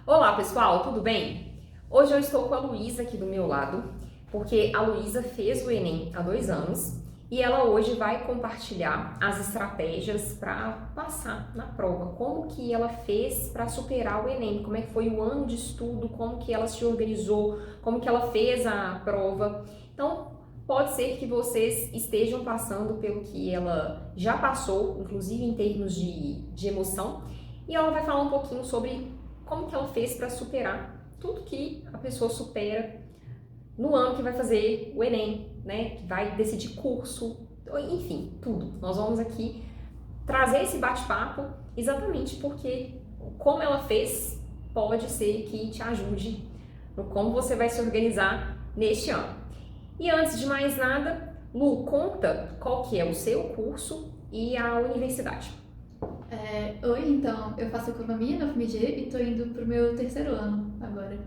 Olá pessoal, tudo bem? Hoje eu estou com a Luísa aqui do meu lado, porque a Luísa fez o Enem há 2 anos e ela hoje vai compartilhar as estratégias para passar na prova. Como que ela fez para superar o Enem, como é que foi o ano de estudo, como que ela se organizou, como que ela fez a prova. Então, pode ser que vocês estejam passando pelo que ela já passou, inclusive em termos de emoção, e ela vai falar um pouquinho sobre como que ela fez para superar tudo que a pessoa supera no ano que vai fazer o Enem, né? Que vai decidir curso, enfim, tudo. Nós vamos aqui trazer esse bate-papo exatamente porque como ela fez pode ser que te ajude no como você vai se organizar neste ano. E antes de mais nada, Lu, conta qual que é o seu curso e a universidade. Oi, então, eu faço economia na UFMG e tô indo pro meu terceiro ano agora.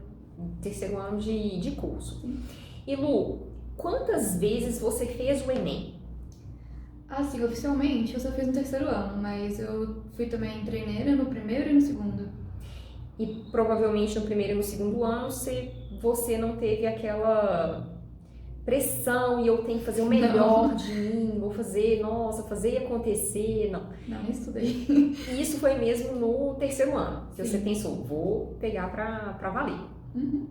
Terceiro ano de curso. Sim. E Lu, quantas vezes você fez o Enem? Sim, oficialmente eu só fiz no terceiro ano, mas eu fui também treineira no primeiro e no segundo. E provavelmente no primeiro e no segundo ano você não teve aquela pressão e eu tenho que fazer o melhor Não, de mim, vou fazer, nossa, fazer acontecer, não. não, nem estudei. E isso foi mesmo no terceiro ano, que você Sim. pensou, vou pegar pra valer. Uhum.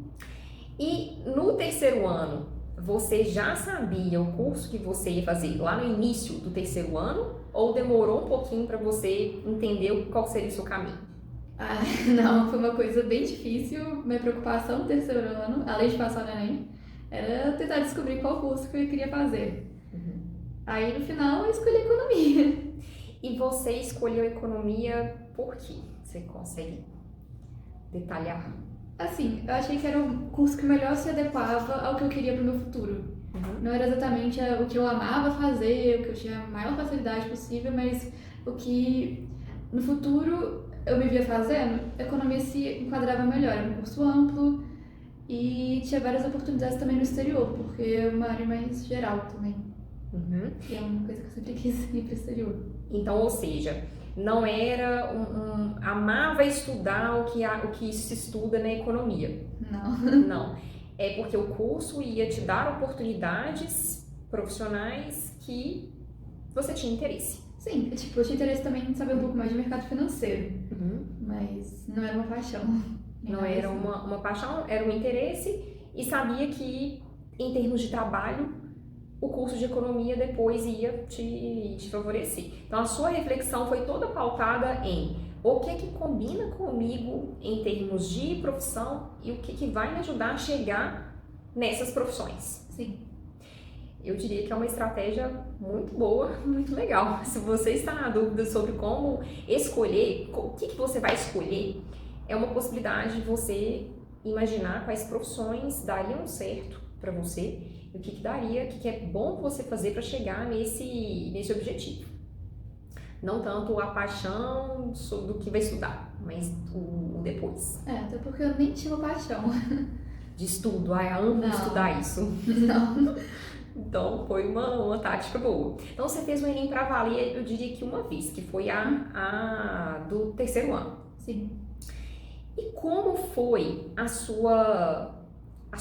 E no terceiro ano, você já sabia o curso que você ia fazer lá no início do terceiro ano? Ou demorou um pouquinho para você entender qual seria o seu caminho? Ah, não, foi uma coisa bem difícil. Minha preocupação no terceiro ano, além de passar no Enem, era tentar descobrir qual curso que eu queria fazer. Aí no final eu escolhi economia. E você escolheu economia por quê? Você consegue detalhar? Assim, eu achei que era o curso que melhor se adequava ao que eu queria pro meu futuro. Não era exatamente o que eu amava fazer, o que eu tinha a maior facilidade possível, mas o que no futuro eu me via fazendo, a economia se enquadrava melhor. Era um curso amplo e tinha várias oportunidades também no exterior, porque é uma área mais geral também. Uhum. E é uma coisa que eu sempre quis ir pro exterior. Então, ou seja, não era amava estudar o que se estuda na economia. Não. Não. É porque o curso ia te dar oportunidades profissionais que você tinha interesse. Sim, eu tinha interesse também em saber um pouco mais de mercado financeiro, Uhum. mas não era uma paixão. Nem Não nada era assim. uma paixão, era um interesse e sabia que, em termos de trabalho, o curso de economia depois ia te favorecer. Então, a sua reflexão foi toda pautada em o que combina comigo em termos de profissão e o que vai me ajudar a chegar nessas profissões. Sim. Eu diria que é uma estratégia muito boa, muito legal. Se você está na dúvida sobre como escolher, o que você vai escolher, é uma possibilidade de você imaginar quais profissões dariam certo para você e o que daria, o que é bom você fazer para chegar nesse objetivo. Não tanto a paixão do que vai estudar, mas o depois. Até porque eu nem tinha uma paixão. De estudo, eu amo Não. estudar isso. Não. Então foi uma tática boa. Então você fez o Enem para valer, eu diria que uma vez, que foi a do terceiro ano. Sim. E como foi a sua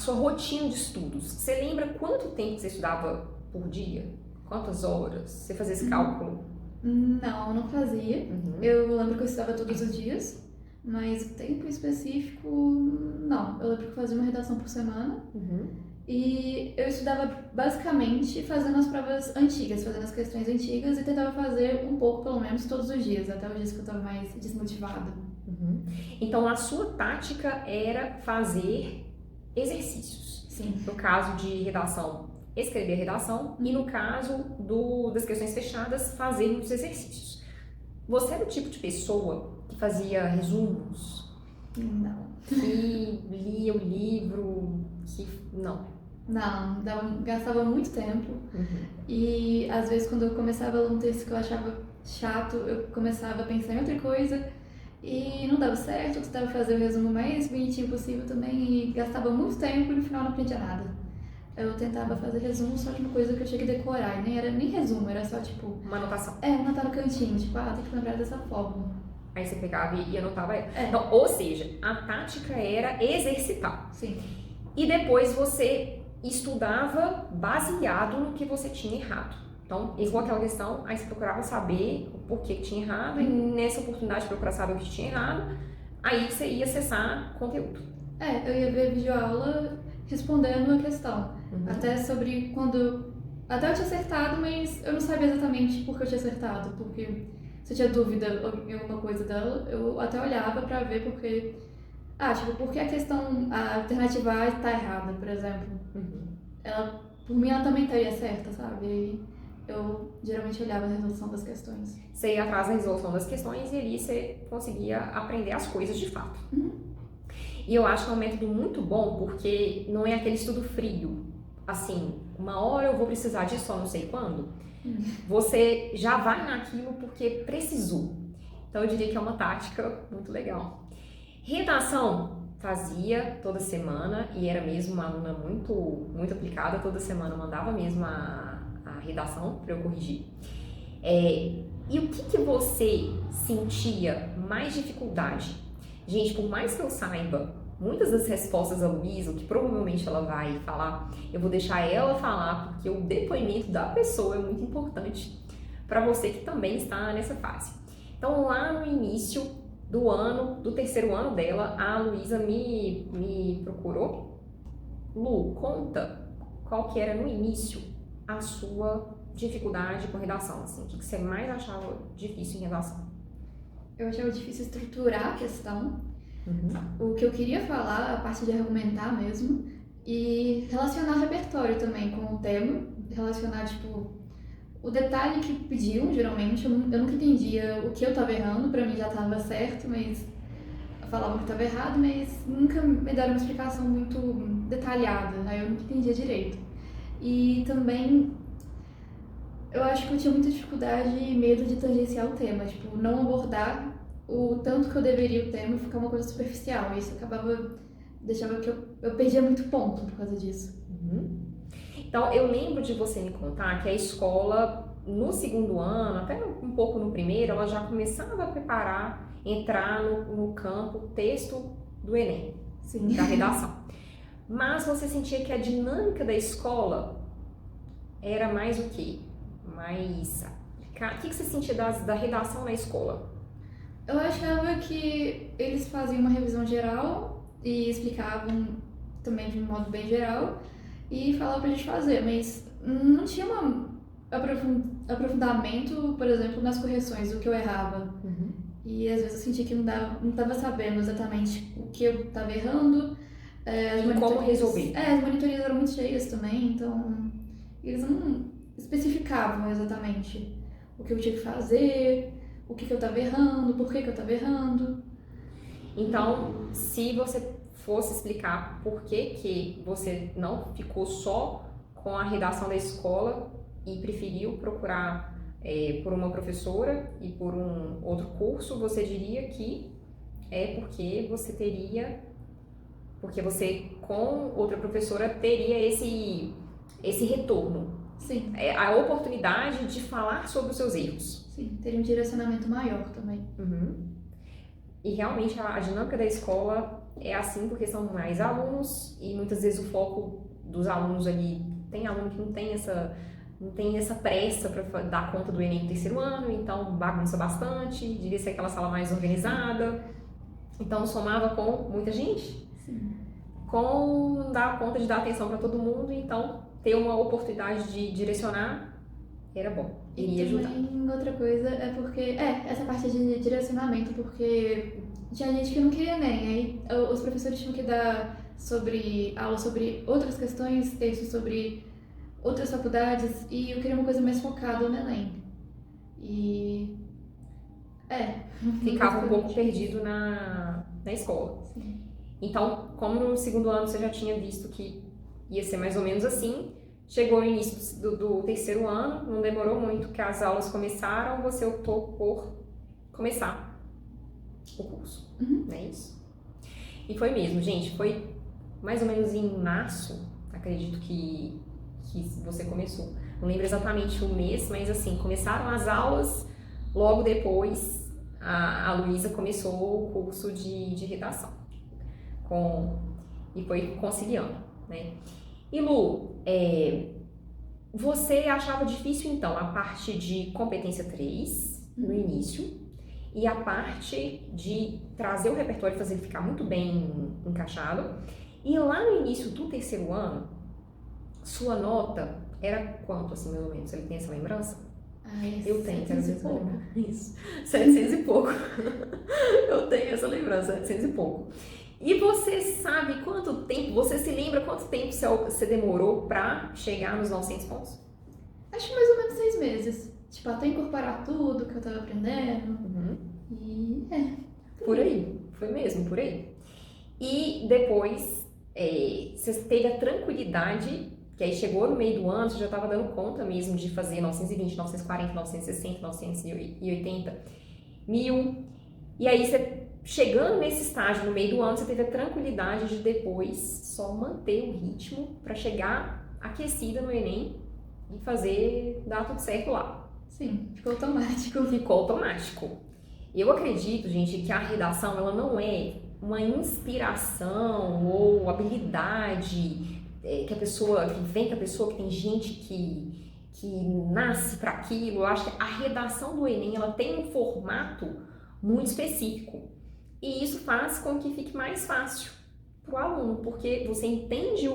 rotina de estudos? Você lembra quanto tempo você estudava por dia? Quantas horas? Você fazia esse cálculo? Não, eu não fazia. Uhum. Eu lembro que eu estudava todos os dias, mas o tempo específico, não. Eu lembro que eu fazia uma redação por semana. Uhum. E eu estudava basicamente fazendo as provas antigas, fazendo as questões antigas e tentava fazer um pouco, pelo menos, todos os dias, até os dias que eu estava mais desmotivada. Uhum. Então a sua tática era fazer exercícios. Sim. No caso de redação, escrever a redação e no caso das questões fechadas, fazer muitos exercícios. Você era o tipo de pessoa que fazia resumos, Não. que lia o livro, que não. Não, gastava muito tempo. E às vezes quando eu começava a ler um texto que eu achava chato, eu começava a pensar em outra coisa e não dava certo, eu tentava fazer o resumo mais bonitinho possível também e gastava muito tempo e no final não aprendia nada. Eu tentava fazer resumo só de uma coisa que eu tinha que decorar, e nem era nem resumo, era só tipo, Uma anotação. anotar no cantinho, tipo, tem que lembrar dessa fórmula. Aí você pegava e anotava ela. É. Então, ou seja, a tática era exercitar. Sim. E depois você estudava baseado no que você tinha errado. Então, errou aquela questão, aí você procurava saber o porquê que tinha errado, e nessa oportunidade de procurar saber o que tinha errado, aí você ia acessar conteúdo. Eu ia ver videoaula respondendo a questão. Uhum. Até sobre quando... Até eu tinha acertado, mas eu não sabia exatamente por que eu tinha acertado. Porque se eu tinha dúvida em alguma coisa dela, eu até olhava pra ver porque... por que a questão, a alternativa A tá errada, por exemplo. Uhum. Por mim, ela também estaria certa, sabe? E eu geralmente olhava a resolução das questões. Você ia atrás da resolução das questões e ali você conseguia aprender as coisas de fato. E eu acho que é um método muito bom porque não é aquele estudo frio. Assim, uma hora eu vou precisar disso, só não sei quando. Você já vai naquilo porque precisou. Então eu diria que é uma tática muito legal. Redação, fazia toda semana e era mesmo uma aluna muito aplicada. Toda semana eu mandava mesmo a redação para eu corrigir. E o que você sentia mais dificuldade? Gente, por mais que eu saiba muitas das respostas da Luísa, o que provavelmente ela vai falar, eu vou deixar ela falar, porque o depoimento da pessoa é muito importante para você que também está nessa fase. Então, lá no início do terceiro ano dela, a Luísa me procurou. Lu, conta qual que era no início a sua dificuldade com redação, assim, o que você mais achava difícil em redação? Eu achava difícil estruturar a questão, Uhum. o que eu queria falar, a parte de argumentar mesmo, e relacionar o repertório também com o tema, relacionar, o detalhe que pediam, geralmente, eu nunca entendia o que eu tava errando, pra mim já tava certo, mas falavam que tava errado, mas nunca me deram uma explicação muito detalhada, aí eu nunca entendia direito. E também, eu acho que eu tinha muita dificuldade e medo de tangenciar o tema, não abordar o tanto que eu deveria o tema e ficar uma coisa superficial. Isso deixava que eu perdia muito ponto por causa disso. Uhum. Então, eu lembro de você me contar que a escola, no segundo ano, até um pouco no primeiro, ela já começava a preparar, entrar no campo texto do Enem, Sim. da redação. Mas você sentia que a dinâmica da escola era mais o quê? O que você sentia da redação na escola? Eu achava que eles faziam uma revisão geral e explicavam também de um modo bem geral e falavam pra gente fazer, mas não tinha um aprofundamento, por exemplo, nas correções, o que eu errava. Uhum. E às vezes eu sentia que não estava sabendo exatamente o que eu estava errando. Como resolver. As monitorias eram muito cheias também, então eles não especificavam exatamente o que eu tinha que fazer, o que eu estava errando, por que eu estava errando. Então, se você fosse explicar por que você não ficou só com a redação da escola e preferiu procurar por uma professora e por um outro curso, você diria que é porque você com outra professora teria esse retorno. Sim. A oportunidade de falar sobre os seus erros. Sim, teria um direcionamento maior também. Uhum. E realmente a dinâmica da escola é assim porque são mais alunos e muitas vezes o foco dos alunos ali, tem aluno que não tem essa pressa para dar conta do Enem no terceiro ano, então bagunça bastante, devia ser aquela sala mais organizada, então somava com muita gente, Sim. com não dar conta de dar atenção para todo mundo, então ter uma oportunidade de direcionar era bom, iria ajudar. E também outra coisa é porque, essa parte de direcionamento, porque tinha gente que não queria Enem, aí os professores tinham que dar aula sobre outras questões, textos sobre outras faculdades, e eu queria uma coisa mais focada no Enem. E... ficava um pouco perdido na escola. Sim. Então, como no segundo ano você já tinha visto que ia ser mais ou menos assim, chegou no início do terceiro ano, não demorou muito que as aulas começaram, você optou por começar o curso, não é isso? E foi mesmo, gente, foi mais ou menos em março, acredito que você começou. Não lembro exatamente o mês, mas assim, começaram as aulas, logo depois a Luísa começou o curso de redação e foi conciliando, né? E Lu, você achava difícil então a parte de competência 3 no início e a parte de trazer o repertório e fazer ele ficar muito bem encaixado. E lá no início do terceiro ano, sua nota era quanto, assim, mais ou menos? Ele tem essa lembrança? Eu tenho, quero dizer, isso. 700 e pouco. Eu tenho essa lembrança, 700 e pouco. E você sabe quanto tempo, você se lembra quanto tempo você demorou pra chegar nos 900 pontos? Acho que mais ou menos 6 meses. Tipo, até incorporar tudo que eu tava aprendendo. E por aí. Foi mesmo, por aí. E depois, você teve a tranquilidade, que aí chegou no meio do ano, você já estava dando conta mesmo de fazer 920, 940, 960, 980, 1000. E aí, você chegando nesse estágio no meio do ano, você teve a tranquilidade de depois só manter o ritmo para chegar aquecida no Enem e dar tudo certo lá. Sim, ficou automático. Ficou automático. Eu acredito, gente, que a redação, ela não é uma inspiração ou habilidade que vem com a pessoa, que tem gente que nasce para aquilo. Eu acho que a redação do Enem, ela tem um formato muito específico. E isso faz com que fique mais fácil para o aluno, porque você entende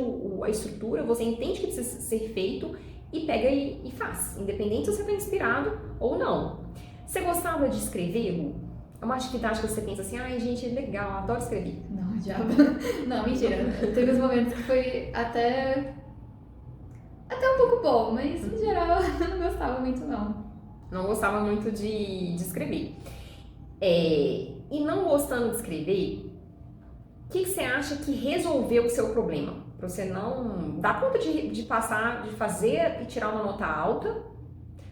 a estrutura, você entende o que precisa ser feito e pega e faz, independente se você está inspirado ou não. Você gostava de escrever, Lu? É uma atividade que você pensa assim, ai gente, é legal, eu adoro escrever. Não, diabo. Não, mentira. Teve uns momentos que foi até um pouco bom, mas em geral eu não gostava muito não. Não gostava muito de escrever. E não gostando de escrever, o que você acha que resolveu o seu problema? Pra você não dar conta de passar, de fazer e tirar uma nota alta.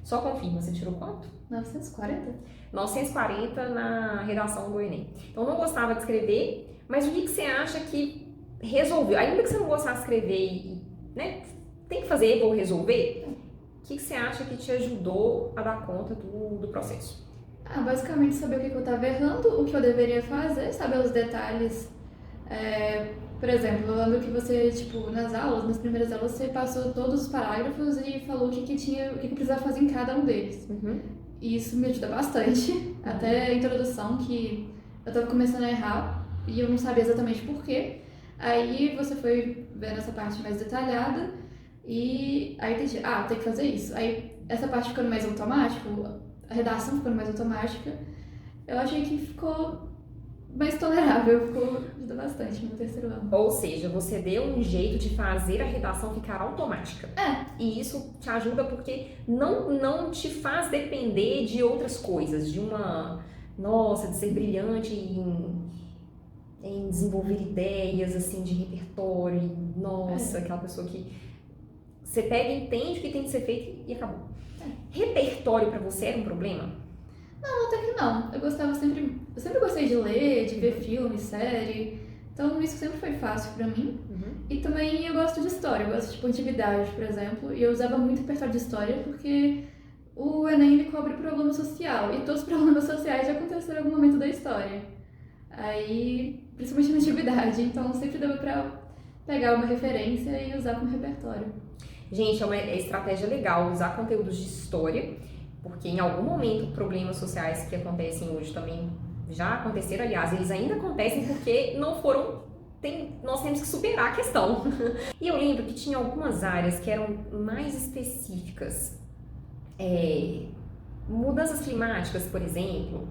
Só confirma, você tirou quanto? 940. 940 na redação do Enem. Então, não gostava de escrever, mas o que você acha que resolveu? Ainda que você não gostasse de escrever né, tem que fazer, vou resolver, o que você acha que te ajudou a dar conta do processo? Basicamente saber o que eu estava errando, o que eu deveria fazer, saber os detalhes. Por exemplo, eu lembro que você, tipo, nas primeiras aulas, você passou todos os parágrafos e falou o que eu precisava fazer em cada um deles. E isso me ajuda bastante, até a introdução, que eu estava começando a errar e eu não sabia exatamente por quê. Aí você foi vendo essa parte mais detalhada e aí entendi, tem que fazer isso. Aí essa parte ficando mais automática, a redação ficando mais automática, eu achei que ficou mais tolerável, ajuda bastante no terceiro ano. Ou seja, você deu um jeito de fazer a redação ficar automática. E isso te ajuda porque não te faz depender de outras coisas, de ser brilhante em desenvolver ideias, assim, de repertório, aquela pessoa que você pega e entende o que tem que ser feito e acabou. Repertório pra você era um problema? Não, até que não. Eu sempre gostei de ler, de ver filme, série. Então isso sempre foi fácil pra mim. E também eu gosto de história, eu gosto de antiguidade, por exemplo. E eu usava muito repertório de história porque o Enem ele cobre problema social. E todos os problemas sociais já aconteceram em algum momento da história. Aí, principalmente na antiguidade. Então sempre dava pra pegar uma referência e usar como repertório. Gente, é uma estratégia legal usar conteúdos de história, porque em algum momento problemas sociais que acontecem hoje também já aconteceram, aliás, eles ainda acontecem porque nós temos que superar a questão. E eu lembro que tinha algumas áreas que eram mais específicas, mudanças climáticas, por exemplo.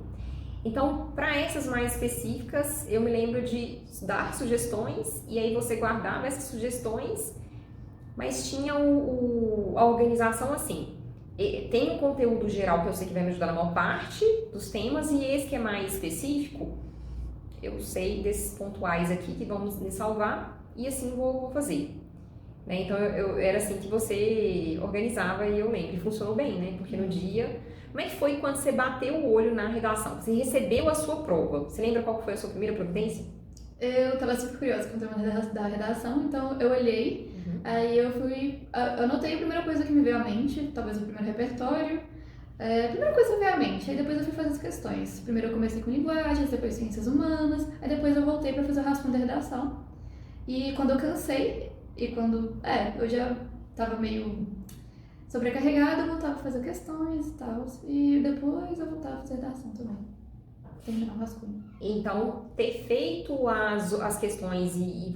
Então, para essas mais específicas, eu me lembro de dar sugestões e aí você guardava essas sugestões, mas tinha a organização assim. Tem um conteúdo geral que eu sei que vai me ajudar na maior parte dos temas e esse que é mais específico, eu sei desses pontuais aqui que vamos me salvar e assim vou fazer. Né? Então, era assim que você organizava e eu lembro. E funcionou bem, né? Porque no dia... Como é que foi quando você bateu o olho na redação? Você recebeu a sua prova. Você lembra qual foi a sua primeira providência? Eu estava super curiosa com o tema da redação, então eu olhei, aí eu anotei a primeira coisa que me veio à mente, talvez o primeiro repertório, A primeira coisa veio à mente, aí depois eu fui fazer as questões. Primeiro eu comecei com linguagens, depois ciências humanas, aí depois eu voltei para fazer o rascunho da redação. E quando eu cansei, eu já tava meio sobrecarregada, eu voltava a fazer questões e tal. E depois eu voltava a fazer redação também. Terminar o rascunho. Então, ter feito as questões e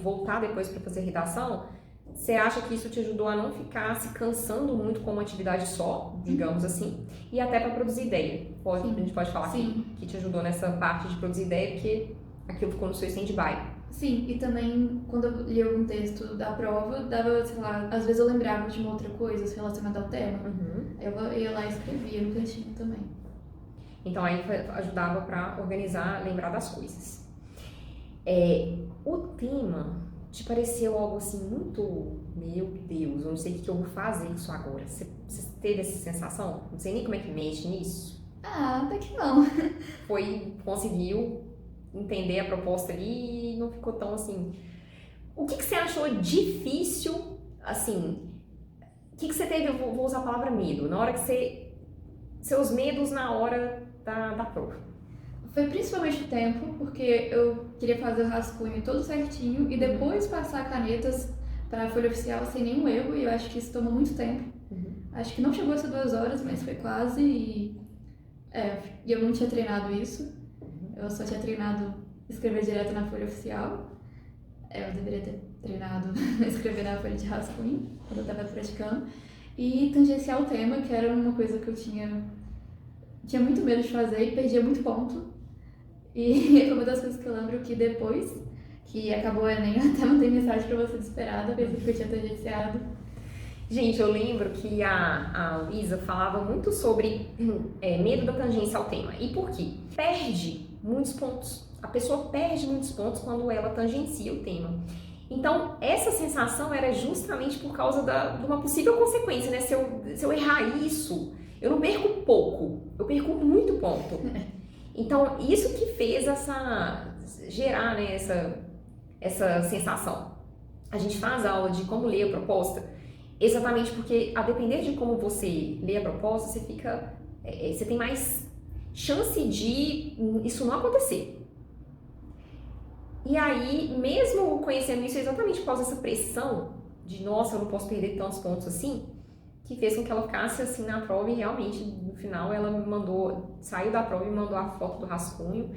voltar depois para fazer redação, você acha que isso te ajudou a não ficar se cansando muito com uma atividade só, digamos assim, e até para produzir ideia? A gente pode falar que te ajudou nessa parte de produzir ideia, porque aquilo ficou no seu stand-by. Sim, e também quando eu li algum texto da prova, dava, sei lá, às vezes eu lembrava de uma outra coisa relacionada ao tema. Aí eu ia lá e escrevia no cantinho também. Então aí ajudava para organizar, lembrar das coisas. O tema te pareceu algo assim muito, meu Deus, eu não sei o que eu vou fazer isso agora. Você teve essa sensação? Não sei nem como é que mexe nisso. Até que não. Conseguiu entender a proposta ali e não ficou tão assim. O que você achou difícil, assim, o que você teve, eu vou usar a palavra medo, na hora que seus medos na hora da prova? Foi principalmente o tempo, porque eu queria fazer o rascunho todo certinho e depois passar canetas para a folha oficial sem nenhum erro, e eu acho que isso tomou muito tempo. Acho que não chegou a ser 2 horas, mas foi quase, e eu não tinha treinado isso. Eu só tinha treinado escrever direto na folha oficial. Eu deveria ter treinado escrever na folha de rascunho, quando eu estava praticando. E tangenciar o tema, que era uma coisa que eu tinha muito medo de fazer e perdia muito ponto. E foi uma das coisas que eu lembro que depois que acabou o Enem, eu até mandei mensagem pra você desesperada, pensei que eu tinha tangenciado. Gente, eu lembro que a Luísa falava muito sobre medo da tangência ao tema. E por quê? Perde muitos pontos. A pessoa perde muitos pontos quando ela tangencia o tema. Então, essa sensação era justamente por causa de uma possível consequência, né? Se eu errar isso, eu não perco pouco, eu perco muito ponto. Então, isso que fez gerar, né, essa sensação. A gente faz aula de como ler a proposta, exatamente porque, a depender de como você lê a proposta, você tem mais chance de isso não acontecer. E aí, mesmo conhecendo isso, exatamente por causa dessa pressão de, nossa, eu não posso perder tantos pontos assim, que fez com que ela ficasse assim na prova, e realmente, no final, ela saiu da prova e me mandou a foto do rascunho.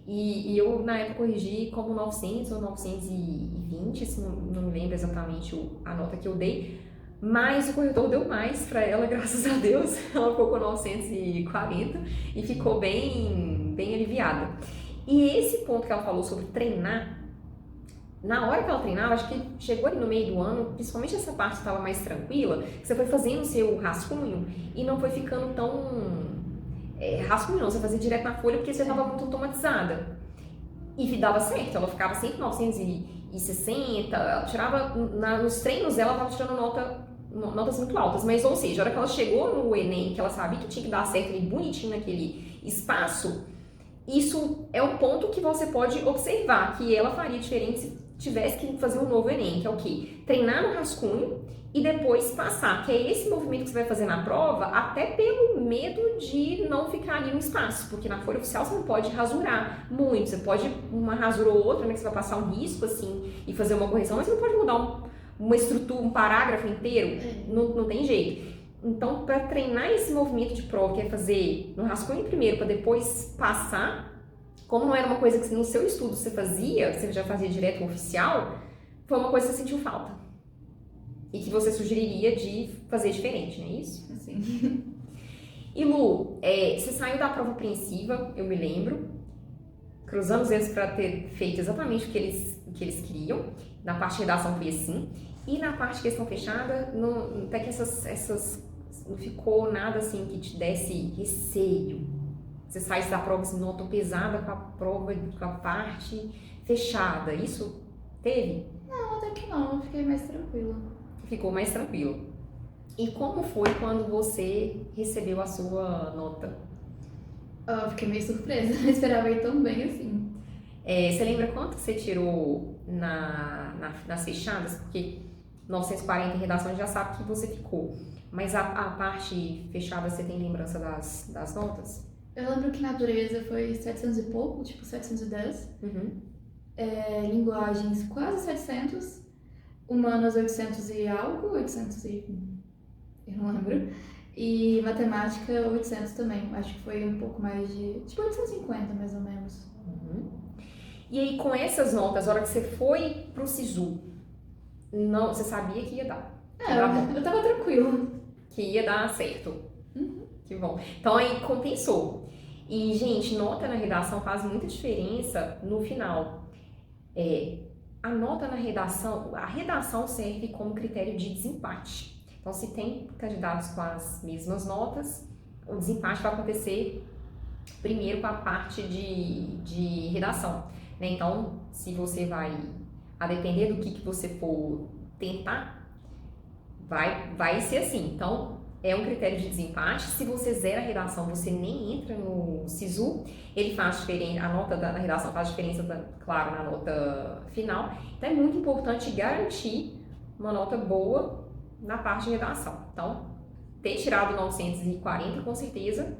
E eu, na época, corrigi como 900 ou 920, se não me lembro exatamente a nota que eu dei, mas o corretor deu mais para ela, graças a Deus. Ela ficou com 940 e ficou bem, bem aliviada. E esse ponto que ela falou sobre treinar, na hora que ela treinava, acho que chegou ali no meio do ano, principalmente essa parte que estava mais tranquila, que você foi fazendo o seu rascunho e não foi ficando tão... rascunho não, você fazia direto na folha porque você estava muito automatizada. E dava certo, ela ficava sempre 960, ela tirava, nos treinos dela, ela estava tirando notas muito altas, mas ou seja, a hora que ela chegou no Enem, que ela sabia que tinha que dar certo ali bonitinho naquele espaço, isso é um ponto que você pode observar, que ela faria diferente se tivesse que fazer um novo Enem, que é o quê? Treinar no rascunho e depois passar, que é esse movimento que você vai fazer na prova, até pelo medo de não ficar ali no espaço, porque na folha oficial você não pode rasurar muito, você pode uma rasura ou outra, né, que você vai passar um risco assim e fazer uma correção, mas você não pode mudar uma estrutura, um parágrafo inteiro, não tem jeito. Então, para treinar esse movimento de prova, que é fazer no rascunho primeiro, para depois passar, como não era uma coisa que no seu estudo você já fazia direto no oficial, foi uma coisa que você sentiu falta. E que você sugeriria de fazer diferente, não é isso? Sim. E Lu, você saiu da prova apreensiva, eu me lembro, cruzando os dedos para ter feito exatamente o que eles queriam. Na parte de redação foi assim. E na parte de questão fechada, até que não ficou nada assim que te desse receio. Você saísse da prova assim, não, tô pesada com a prova, com a parte fechada. Isso teve? Não, até que não, eu fiquei mais tranquila. Ficou mais tranquilo. E como foi quando você recebeu a sua nota? Eu fiquei meio surpresa, não esperava ir tão bem assim. Você lembra quanto você tirou nas fechadas? Porque 940 em redação a gente já sabe que você ficou. Mas a parte fechada, você tem lembrança das notas? Eu lembro que natureza foi 700 e pouco, tipo 710. Linguagens quase 700. Humanas 800 e algo, 800 e... eu não lembro. E matemática 800 também. Acho que foi um pouco mais de... tipo 850 mais ou menos. E aí com essas notas, a hora que você foi pro SISU, não, você sabia que ia dar? Eu tava tranquilo. Que ia dar certo. Que bom. Então aí compensou. E, gente, nota na redação faz muita diferença no final. A nota na redação, a redação serve como critério de desempate. Então, se tem candidatos com as mesmas notas, o desempate vai acontecer primeiro com a parte de redação, né? Então, se você vai, a depender do que você for tentar, vai ser assim. Então, é um critério de desempate. Se você zera a redação, você nem entra no SISU. Ele faz diferença, a nota da redação faz diferença, claro, na nota final. Então, é muito importante garantir uma nota boa na parte de redação. Então, ter tirado 940, com certeza,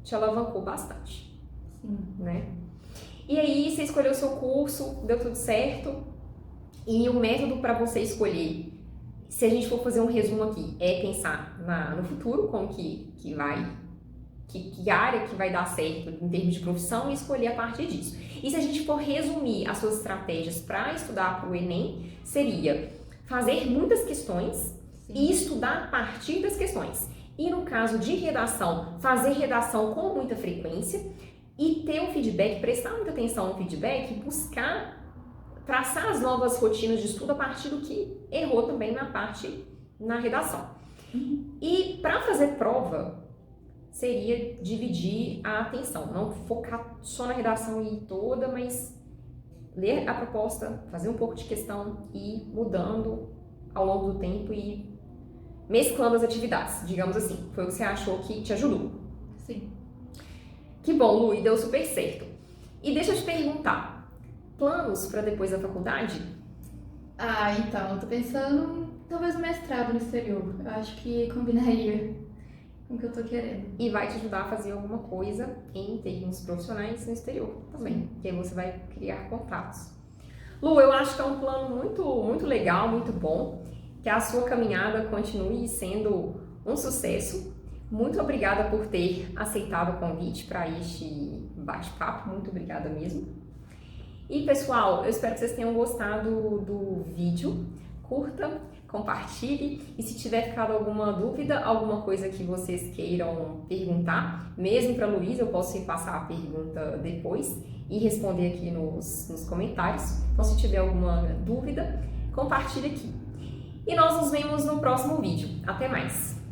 te alavancou bastante. Sim. Né? E aí, você escolheu o seu curso, deu tudo certo. E o método para você escolher, se a gente for fazer um resumo aqui, é pensar no futuro, como que área que vai dar certo em termos de profissão e escolher a partir disso. E se a gente for resumir as suas estratégias para estudar para o Enem, seria fazer muitas questões e estudar a partir das questões. E no caso de redação, fazer redação com muita frequência e ter um feedback, prestar muita atenção no feedback, buscar traçar as novas rotinas de estudo a partir do que errou também na redação. E para fazer prova, seria dividir a atenção, não focar só na redação e toda, mas ler a proposta, fazer um pouco de questão e ir mudando ao longo do tempo e mesclando as atividades, digamos assim. Foi o que você achou que te ajudou? Sim. Que bom, Lu, e deu super certo. E deixa eu te perguntar, planos para depois da faculdade? Então, eu tô pensando talvez um mestrado no exterior. Eu acho que combinaria com o que eu tô querendo. E vai te ajudar a fazer alguma coisa em termos profissionais no exterior também, que aí você vai criar contatos. Lu, eu acho que é um plano muito, muito legal, muito bom, que a sua caminhada continue sendo um sucesso. Muito obrigada por ter aceitado o convite para este bate-papo, muito obrigada mesmo. E pessoal, eu espero que vocês tenham gostado do vídeo. Curta, compartilhe e se tiver ficado alguma dúvida, alguma coisa que vocês queiram perguntar, mesmo para a Luísa, eu posso repassar a pergunta depois e responder aqui nos comentários. Então, se tiver alguma dúvida, compartilhe aqui. E nós nos vemos no próximo vídeo. Até mais!